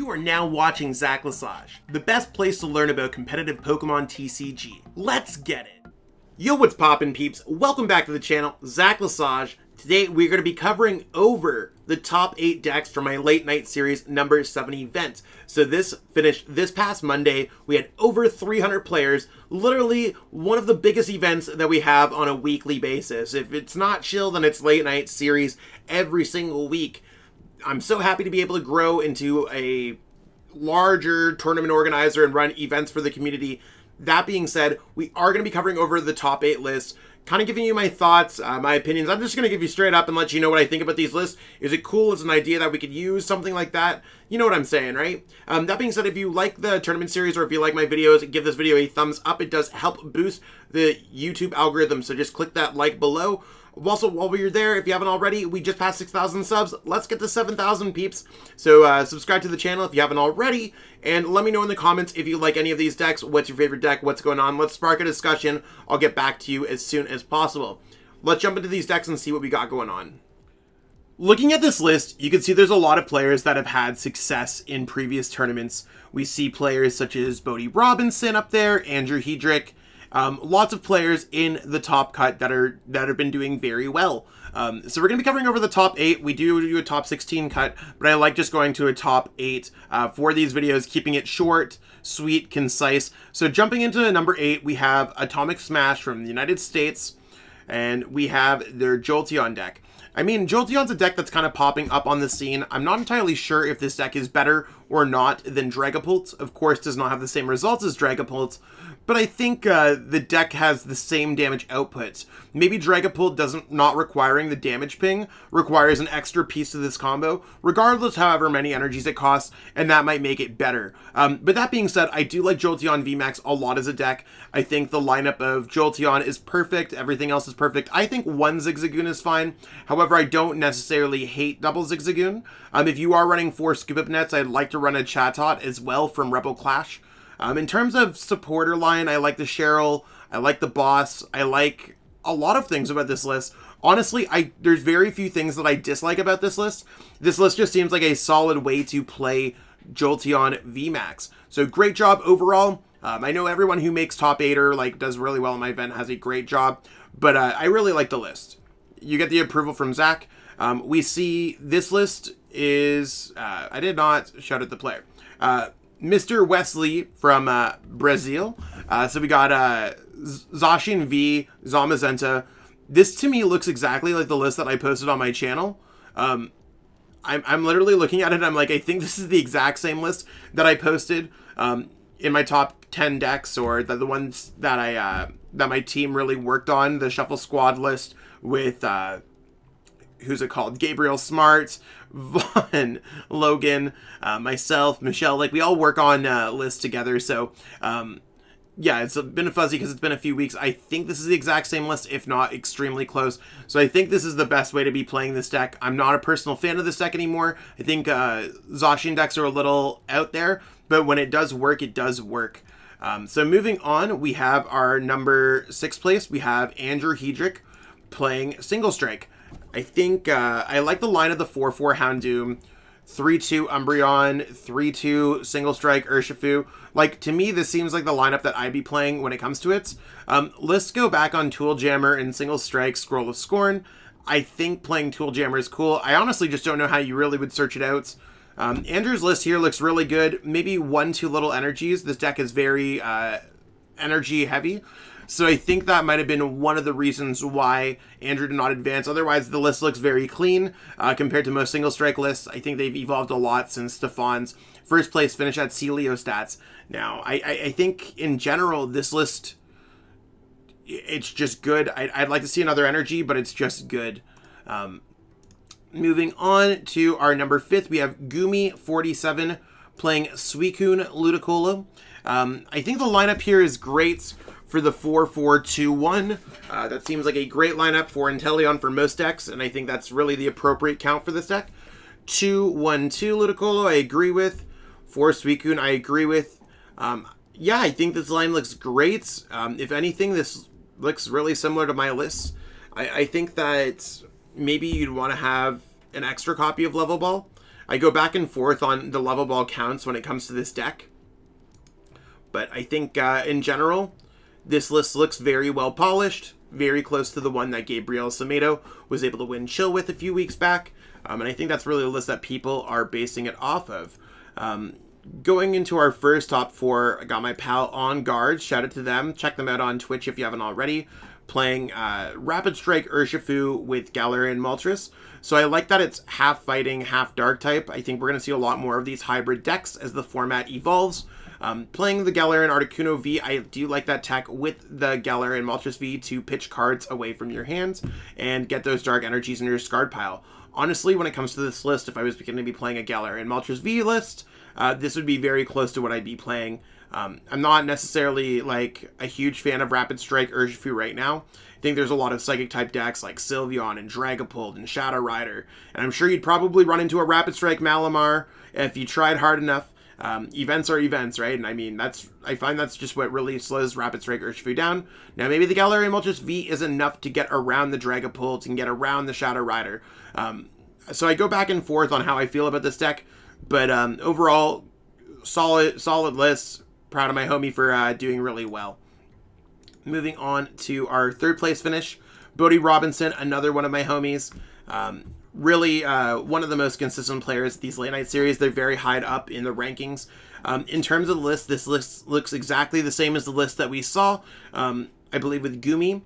You are now watching Zach Lesage, the best place to learn about competitive Pokemon TCG. Let's get it! Yo, what's poppin' peeps? Welcome back to the channel, Zach Lesage. Today we're going to be covering over the top 8 decks for my late night series number 7 event. So this finished this past Monday. We had over 300 players, literally one of the biggest events that we have on a weekly basis. If it's not chill, then it's late night series every single week. I'm so happy to be able to grow into a larger tournament organizer and run events for the community. That being said, we are going to be covering over the top 8 lists, kind of giving you my thoughts, my opinions. I'm just going to give you straight up and let you know what I think about these lists. Is it cool? Is an idea that we could use? Something like that. You know what I'm saying, right? That being said, if you like the tournament series or if you like my videos, give this video a thumbs up. It does help boost the YouTube algorithm, so just click that like below. Also, while you're there, if you haven't already, we just passed 6,000 subs. Let's get to 7,000 peeps. So subscribe to the channel if you haven't already, and let me know in the comments if you like any of these decks. What's your favorite deck? What's going on? Let's spark a discussion. I'll get back to you as soon as possible. Let's jump into these decks and see what we got going on. Looking at this list, you can see there's a lot of players that have had success in previous tournaments. We see players such as Bodie Robinson up there, Andrew Hedrick. Lots of players in the top cut that have been doing very well. So we're going to be covering over the top 8. We do a top 16 cut, but I like just going to a top 8 for these videos, keeping it short, sweet, concise. So jumping into number 8, we have Atomic Smash from the United States, and we have their Jolteon deck. I mean, Jolteon's a deck that's kind of popping up on the scene. I'm not entirely sure if this deck is better or not than Dragapult. Of course, does not have the same results as Dragapult, but I think the deck has the same damage outputs. Maybe Dragapult not requiring the damage ping requires an extra piece to this combo, regardless however many energies it costs, and that might make it better. But that being said, I do like Jolteon VMAX a lot as a deck. I think the lineup of Jolteon is perfect. Everything else is perfect. I think one Zigzagoon is fine. However, I don't necessarily hate double Zigzagoon. If you are running 4 Scoop Up Nets, I'd like to run a Chatot as well from Rebel Clash. In terms of supporter line, I like the Cheryl, I like the Boss, I like a lot of things about this list. Honestly, there's very few things that I dislike about this list. This list just seems like a solid way to play Jolteon VMAX. So great job overall. I know everyone who makes top 8 does really well in my event has a great job, but I really like the list. You get the approval from Zach. We see this list is, I did not shout at the player. Mr. Wesley from Brazil. So we got Zacian V, Zamazenta. This to me looks exactly like the list that I posted on my channel. I'm literally looking at it. I'm like, I think this is the exact same list that I posted in my top 10 decks, or the ones that that my team really worked on. The Shuffle Squad list with who's it called? Gabriel Smart, Vaughn, Logan, myself, Michelle. We all work on lists together. So, yeah, it's been fuzzy because it's been a few weeks. I think this is the exact same list, if not extremely close. So I think this is the best way to be playing this deck. I'm not a personal fan of this deck anymore. I think Zacian decks are a little out there, but when it does work, it does work. So moving on, we have our number 6 place. We have Andrew Hedrick playing Single Strike. I think I like the line of the 4/4 Houndoom, 3/2 Umbreon, 3/2 Single Strike Urshifu. To me, this seems like the lineup that I'd be playing when it comes to it. Let's go back on Tool Jammer and Single Strike, Scroll of Scorn. I think playing Tool Jammer is cool. I honestly just don't know how you really would search it out. Andrew's list here looks really good. Maybe 1-2 little energies. This deck is very energy heavy. So I think that might have been one of the reasons why Andrew did not advance. Otherwise, the list looks very clean compared to most single strike lists. I think they've evolved a lot since Stefan's first place finish at Celio stats. Now, I think in general, this list, it's just good. I'd like to see another energy, but it's just good. Moving on to our number 5th, we have Gumi47 playing Suicune Ludicolo. I think the lineup here is great for the 4-4-2-1. That seems like a great lineup for Inteleon for most decks, and I think that's really the appropriate count for this deck. 2-1-2 Ludicolo, I agree with. 4 Suicune, I agree with. Yeah, I think this line looks great. If anything, this looks really similar to my list. I think that maybe you'd want to have an extra copy of Level Ball. I go back and forth on the level ball counts when it comes to this deck. But I think in general, this list looks very well polished, very close to the one that Gabriel Samedo was able to win Chill with a few weeks back. And I think that's really the list that people are basing it off of. Going into our first top 4, I got my pal On Guard. Shout out to them. Check them out on Twitch if you haven't already. Playing Rapid Strike Urshifu with Galarian Moltres. So I like that it's half fighting, half dark type. I think we're going to see a lot more of these hybrid decks as the format evolves. Playing the Galarian Articuno V, I do like that tech with the Galarian Moltres V to pitch cards away from your hands and get those dark energies in your discard pile. Honestly, when it comes to this list, if I was going to be playing a Galarian Moltres V list, this would be very close to what I'd be playing. I'm not necessarily like a huge fan of Rapid Strike Urshifu right now. I think there's a lot of Psychic type decks like Sylveon and Dragapult and Shadow Rider, and I'm sure you'd probably run into a Rapid Strike Malamar if you tried hard enough. Events are events, right? And I mean, I find that's just what really slows Rapid Strike Urshifu down. Now, maybe the Galarian Moltres V is enough to get around the Dragapult and get around the Shadow Rider. So I go back and forth on how I feel about this deck, but overall, solid list. Proud of my homie for doing really well. Moving on to our 3rd place finish, Bodie Robinson, another one of my homies. Really one of the most consistent players these late night series. They're very high up in the rankings. In terms of the list, this list looks exactly the same as the list that we saw, I believe with Gumi,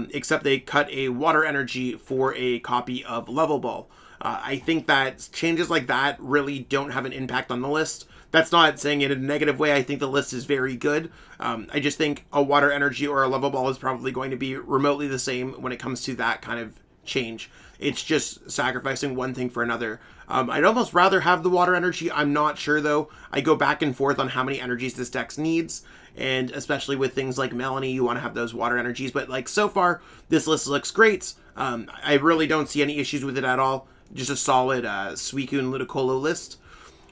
except they cut a water energy for a copy of Level Ball. I think that changes like that really don't have an impact on the list. That's not saying it in a negative way. I think the list is very good. I just think a water energy or a Level Ball is probably going to be remotely the same when it comes to that kind of change. It's just sacrificing one thing for another. I'd almost rather have the water energy. I'm not sure though. I go back and forth on how many energies this deck needs, and especially with things like Melanie, you want to have those water energies. But like so far, this list looks great. I really don't see any issues with it at all. Just a solid Suicune Ludicolo list.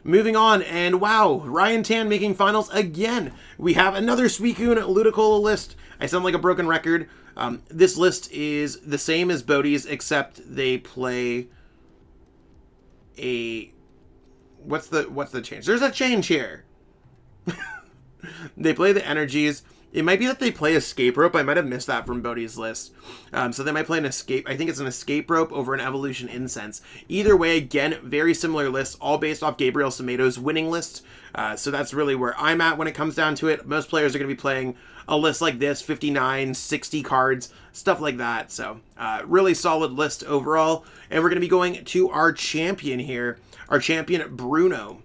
Moving on, and wow, Ryan Tan making finals again. We have another Suicune Ludicolo list. I sound like a broken record. This list is the same as Bodhi's, except they play a... What's the change? There's a change here. They play the energies. It might be that they play Escape Rope. I might have missed that from Bodhi's list. So they might play an Escape... I think it's an Escape Rope over an Evolution Incense. Either way, again, very similar lists, all based off Gabriel Samedo's winning list. So that's really where I'm at when it comes down to it. Most players are going to be playing a list like this, 59, 60 cards, stuff like that. So really solid list overall. And we're going to be going to our champion here. Our champion, Bruno.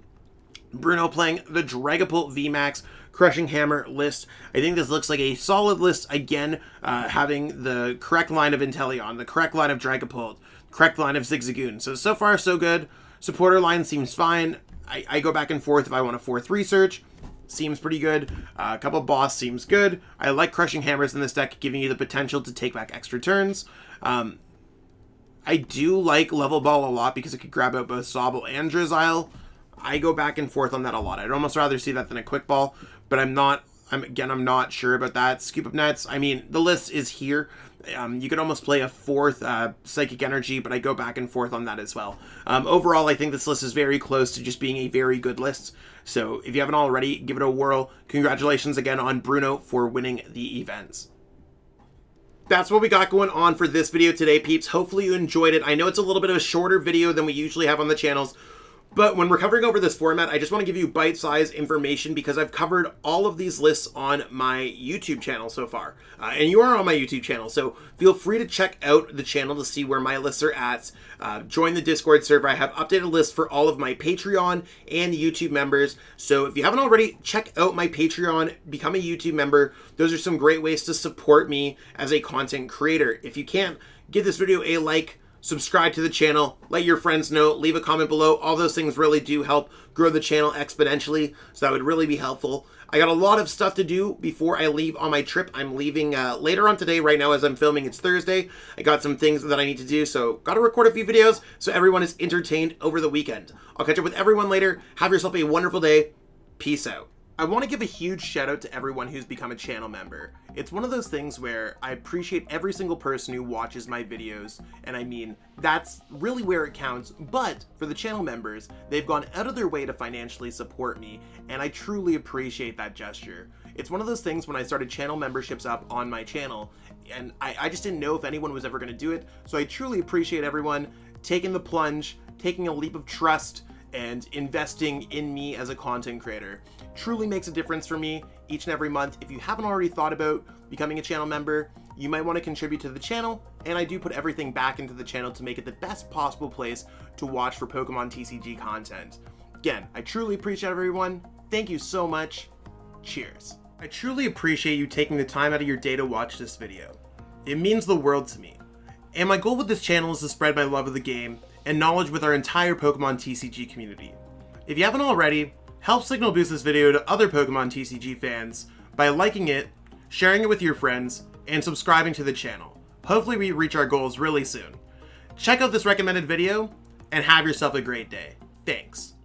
Bruno playing the Dragapult VMAX Crushing Hammer list. I think this looks like a solid list, again, having the correct line of Inteleon, the correct line of Dragapult, correct line of Zigzagoon. So far, so good. Supporter line seems fine. I go back and forth if I want a 4th search. Seems pretty good. A couple boss seems good. I like Crushing Hammers in this deck, giving you the potential to take back extra turns. I do like Level Ball a lot because it could grab out both Sobble and Drizzile. I go back and forth on that a lot. I'd almost rather see that than a Quick Ball, but I'm not sure about that. Scoop of Nets, I mean, the list is here. You could almost play a 4th Psychic Energy, but I go back and forth on that as well. Overall, I think this list is very close to just being a very good list. So if you haven't already, give it a whirl. Congratulations again on Bruno for winning the events. That's what we got going on for this video today, peeps. Hopefully you enjoyed it. I know it's a little bit of a shorter video than we usually have on the channels, but when we're covering over this format, I just want to give you bite-sized information because I've covered all of these lists on my YouTube channel so far. And you are on my YouTube channel, so feel free to check out the channel to see where my lists are at. Join the Discord server. I have updated lists for all of my Patreon and YouTube members. So if you haven't already, check out my Patreon, become a YouTube member. Those are some great ways to support me as a content creator. If you can't, give this video a like, subscribe to the channel, let your friends know, leave a comment below. All those things really do help grow the channel exponentially, so that would really be helpful. I got a lot of stuff to do before I leave on my trip. I'm leaving later on today. Right now as I'm filming, it's Thursday. I got some things that I need to do, so got to record a few videos so everyone is entertained over the weekend. I'll catch up with everyone later. Have yourself a wonderful day. Peace out. I want to give a huge shout out to everyone who's become a channel member. It's one of those things where I appreciate every single person who watches my videos, and I mean, that's really where it counts, but for the channel members, they've gone out of their way to financially support me, and I truly appreciate that gesture. It's one of those things when I started channel memberships up on my channel, and I just didn't know if anyone was ever going to do it, so I truly appreciate everyone taking the plunge, taking a leap of trust, and investing in me as a content creator. Truly makes a difference for me each and every month. If you haven't already thought about becoming a channel member, you might want to contribute to the channel, and I do put everything back into the channel to make it the best possible place to watch for Pokemon TCG content. Again, I truly appreciate everyone. Thank you so much. Cheers. I truly appreciate you taking the time out of your day to watch this video. It means the world to me. And my goal with this channel is to spread my love of the game and knowledge with our entire Pokemon TCG community. If you haven't already, help signal boost this video to other Pokemon TCG fans by liking it, sharing it with your friends, and subscribing to the channel. Hopefully we reach our goals really soon. Check out this recommended video, and have yourself a great day. Thanks.